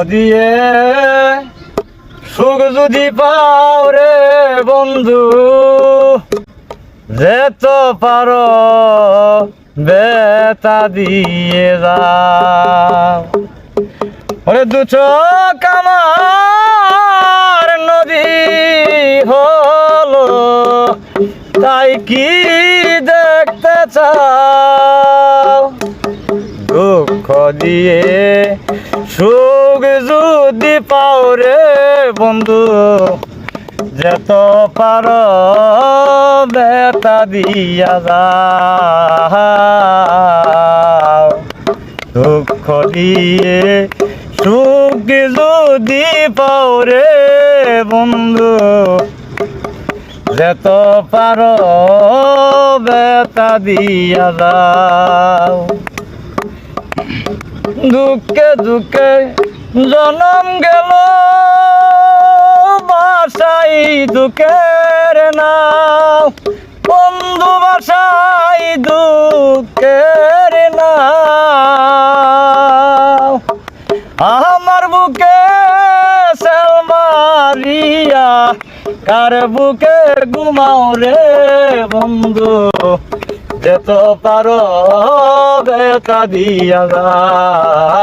দিয়ে সুখ যদি পাও রে বন্ধু, যেত পারো বেতা দিয়ে যাও। ওরে দু চোখ আমার নদী হলো, তাই কি দেখতে চাও? দুঃখ দিয়ে সুখ যদি পাও রে বন্ধু, যেত পারো বেতা দিয়া যাও। দুঃখ দিয়ে সুখ যদি পাও রে বন্ধু, যেত পারো বেতা দিয়া যাও। দুঃখে দুঃখে জনম গেল, বাসাই দুঃখের নাও বন্ধু, বাসাই দুঃখের নাও। আমার বুকে সেল মারিয়া কার বুকে ঘুমাও রে বন্ধু, যেত পারো বেতা দিয়া যাও।